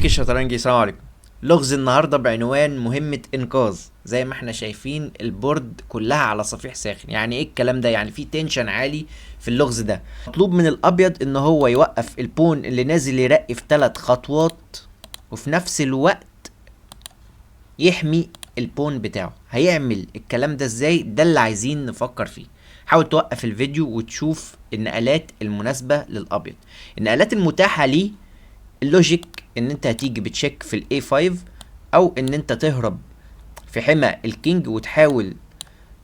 بيك الشطرنجي، السلام عليكم. لغز النهارده بعنوان مهمة انقاذ. زي ما احنا شايفين البورد كلها على صفيح ساخن. يعني ايه الكلام ده؟ يعني في تنشن عالي في اللغز ده. مطلوب من الابيض ان هو يوقف البون اللي نازل يرقي في 3 خطوات، وفي نفس الوقت يحمي البون بتاعه. هيعمل الكلام ده ازاي؟ ده اللي عايزين نفكر فيه. حاول توقف الفيديو وتشوف النقلات المناسبة للابيض. النقلات المتاحة ليه اللوجيك ان انت هتيجي بتشيك في الاي 5، او ان انت تهرب في حمى الكينج وتحاول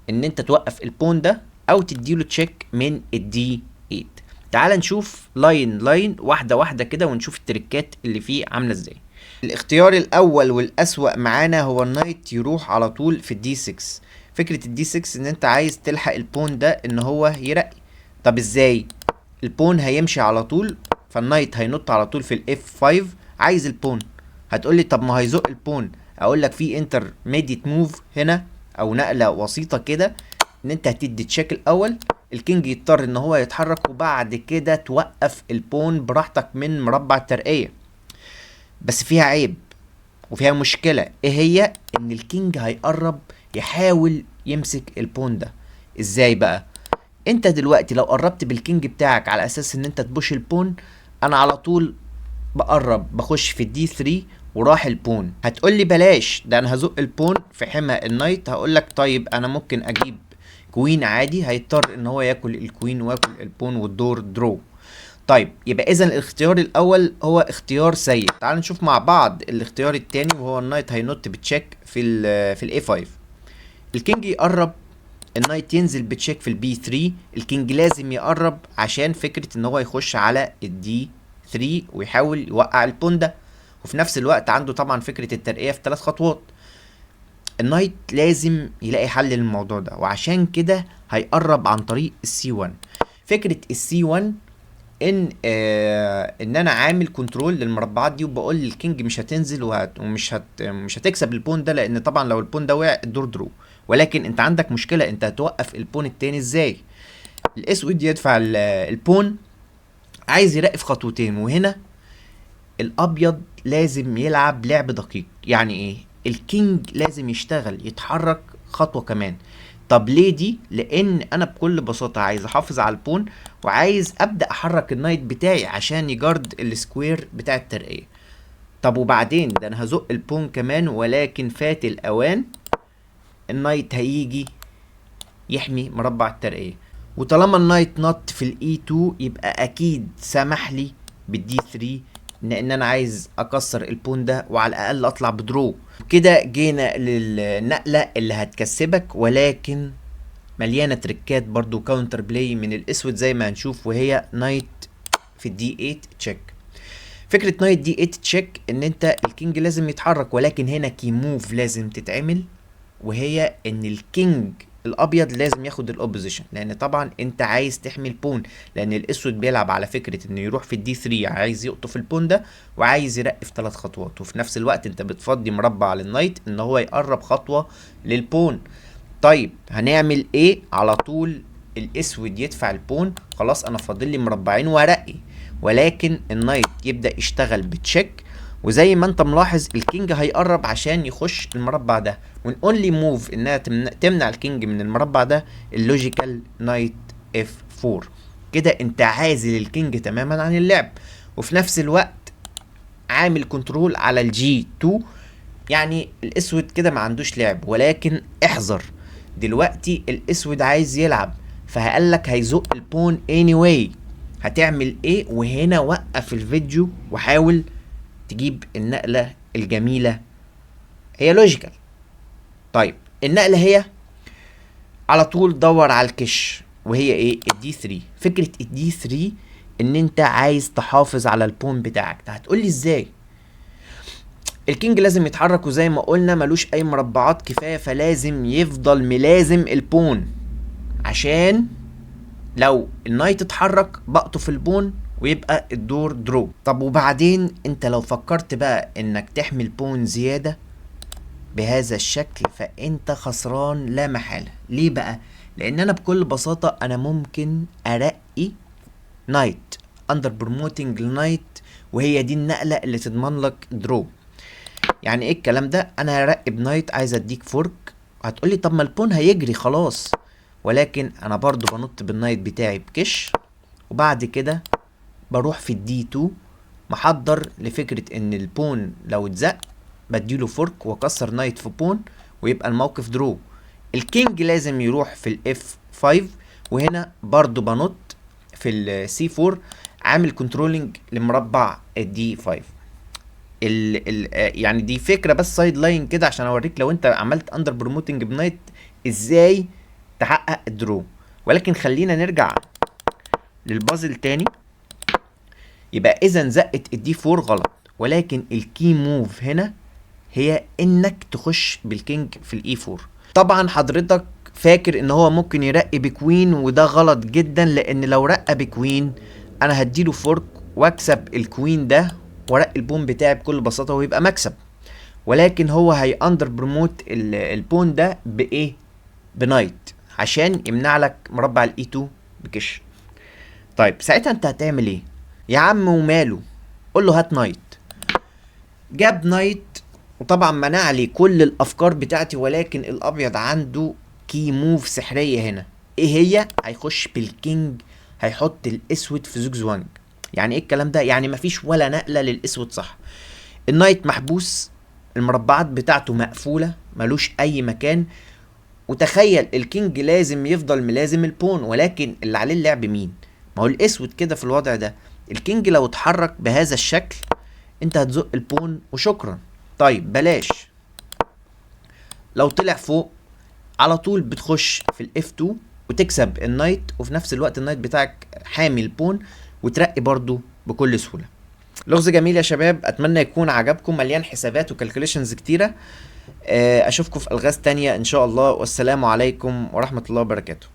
ان انت توقف البون ده، او تديله تشيك من الدي 8. تعال نشوف لاين واحدة واحدة كده ونشوف التريكات اللي فيه عاملة ازاي. الاختيار الاول والاسوأ معانا هو النايت يروح على طول في الدي 6. فكرة الدي 6 ان انت عايز تلحق البون ده ان هو يرقي. طب ازاي؟ البون هيمشي على طول، فالنايت هينط على طول في الاف 5. عايز البون. هتقولي طب ما هيزق البون. اقول لك في انترميديت موف هنا، او نقله وسيطه كده، ان انت هتدي تشيك الاول، الكينج يضطر ان هو يتحرك، وبعد كده توقف البون براحتك من مربع الترقيه. بس فيها عيب وفيها مشكله. ايه هي؟ ان الكينج هيقرب يحاول يمسك البون ده. ازاي بقى؟ انت دلوقتي لو قربت بالكينج بتاعك على اساس ان انت تبوش البون، انا على طول بقرب بخش في الدي 3 وراح البون. هتقولي بلاش ده، انا هزق البون في حمى النايت. هقولك طيب انا ممكن اجيب كوين عادي، هيضطر ان هو ياكل الكوين وياكل البون والدور درو. طيب يبقى اذا الاختيار الاول هو اختيار سيء. تعال نشوف مع بعض الاختيار التاني، وهو النايت هينط بتشيك في الاي 5. الكينج يقرب، النايت ينزل بتشيك في البي 3. الكينج لازم يقرب عشان فكرة ان هو يخش على الدي 3 ويحاول يوقع البون ده، وفي نفس الوقت عنده طبعا فكرة الترقية في 3 خطوات. النايت لازم يلاقي حل للموضوع ده، وعشان كده هيقرب عن طريق السي 1. فكرة السي 1 ان انا عامل كنترول للمربعات دي، وبقول للكينج مش هتنزل مش هتكسب البون ده، لان طبعا لو البون ده وقع الدور درو. ولكن انت عندك مشكله، انت هتوقف البون التاني ازاي؟ الاسود يدفع البون، عايز يرقي في خطوتين، وهنا الابيض لازم يلعب لعب دقيق. يعني ايه؟ الكينج لازم يشتغل يتحرك خطوه كمان. طب ليه دي؟ لان انا بكل بساطه عايز احافظ على البون، وعايز ابدا احرك النايت بتاعي عشان يجارد السكوير بتاع الترقيه. طب وبعدين ده انا هزق البون كمان، ولكن فات الاوان. النايت هيجي يحمي مربع الترقيه، وطالما النايت نط في الاي 2 يبقى اكيد سمح لي بالدي 3، ان انا عايز اكسر البون ده وعلى الاقل اطلع بدرو. كده جينا للنقله اللي هتكسبك، ولكن مليانه تريكات برضو كاونتر بلاي من الاسود زي ما هنشوف، وهي نايت في الدي 8 تشيك. فكره نايت دي 8 تشيك ان انت الكينج لازم يتحرك، ولكن هنا كي موف لازم تتعمل، وهي ان الكينج الابيض لازم ياخد الاوبوزيشن، لان طبعا انت عايز تحمي البون، لان الاسود بيلعب على فكره انه يروح في الدي 3 عايز يقطف البون ده، وعايز يرقي في 3 خطوات، وفي نفس الوقت انت بتفضي مربع للنايت ان هو يقرب خطوه للبون. طيب هنعمل ايه؟ على طول الاسود يدفع البون. خلاص انا فاضل لي مربعين وارقي، ولكن النايت يبدا يشتغل بتشيك، وزي ما انت ملاحظ الكينج هيقرب عشان يخش المربع ده، والاونلي موف انها تمنع الكينج من المربع ده اللوجيكال نايت اف 4. كده انت عازل الكينج تماما عن اللعب، وفي نفس الوقت عامل كنترول على الجي 2. يعني الاسود كده ما عندوش لعب، ولكن احذر دلوقتي الاسود عايز يلعب، فهقلك هيزق البون anyway. هتعمل ايه؟ وهنا وقف الفيديو وحاول تجيب النقلة الجميلة. هي لوجيكال. طيب النقلة هي على طول دور على الكش، وهي ايه؟ الدي 3. فكرة الدي 3 ان انت عايز تحافظ على البون بتاعك. هتقولي ازاي؟ الكينج لازم يتحرك، وزي ما قلنا ملوش اي مربعات كفاية، فلازم يفضل ملازم البون، عشان لو النايت اتحرك بقطف البون ويبقى الدور درو. طب وبعدين انت لو فكرت بقى انك تحمي البون زيادة بهذا الشكل، فانت خسران لا محالة. ليه بقى؟ لان انا بكل بساطة انا ممكن ارقي نايت اندر بروموتنج لنايت، وهي دي النقله اللي تضمن لك درو. يعني ايه الكلام ده؟ انا هرقب نايت، عايز اديك فورك، هتقولي طب ما البون هيجري خلاص، ولكن انا برضو بنط بالنايت بتاعي بكش، وبعد كده بروح في الدي 2 محضر لفكرة ان البون لو اتزق بديله فورك واكسر نايت في بون ويبقى الموقف درو. الكينج لازم يروح في الاف 5، وهنا برضو بنط في السي 4 عامل كنترولنج لمربع الدي 5. يعني دي فكره بس سايد لاين كده عشان اوريك لو انت عملت اندر بروموتنج بنايت ازاي تحقق الدرو. ولكن خلينا نرجع للبازل تاني. يبقى اذا زقه الدي 4 غلط، ولكن الكي موف هنا هي انك تخش بالكينج في الاي 4. طبعا حضرتك فاكر ان هو ممكن يرقي بكوين، وده غلط جدا، لان لو رقى بكوين انا هديله فورك واكسب الكوين ده ورق البون بتاعي بكل بساطه ويبقى مكسب. ولكن هو هي اندر بروموت البون ده بايه؟ بنايت، عشان يمنع لك مربع الاي 2 بكش. طيب ساعتها انت هتعمل ايه؟ يا عم وماله، قول له هات نايت. جاب نايت، وطبعا منع لي كل الافكار بتاعتي، ولكن الابيض عنده كي موف سحريه هنا. ايه هي؟ هيخش بالكينج، هيحط الاسود في زوج زوانج. يعني ايه الكلام ده؟ يعني مفيش ولا نقله للاسود، صح؟ النايت محبوس، المربعات بتاعته مقفوله، ملوش اي مكان. وتخيل الكينج لازم يفضل ملازم البون، ولكن اللي عليه اللعب مين؟ ما هو الاسود كده في الوضع ده. الكينج لو اتحرك بهذا الشكل انت هتزق البون وشكرا. طيب بلاش، لو طلع فوق على طول بتخش في الاف 2 وتكسب النايت، وفي نفس الوقت النايت بتاعك حامي البون وترقي برضو بكل سهوله. لغز جميل يا شباب، اتمنى يكون عجبكم، مليان حسابات وكالكوليشنز كتيره. اشوفكم في الغاز تانية ان شاء الله، والسلام عليكم ورحمه الله وبركاته.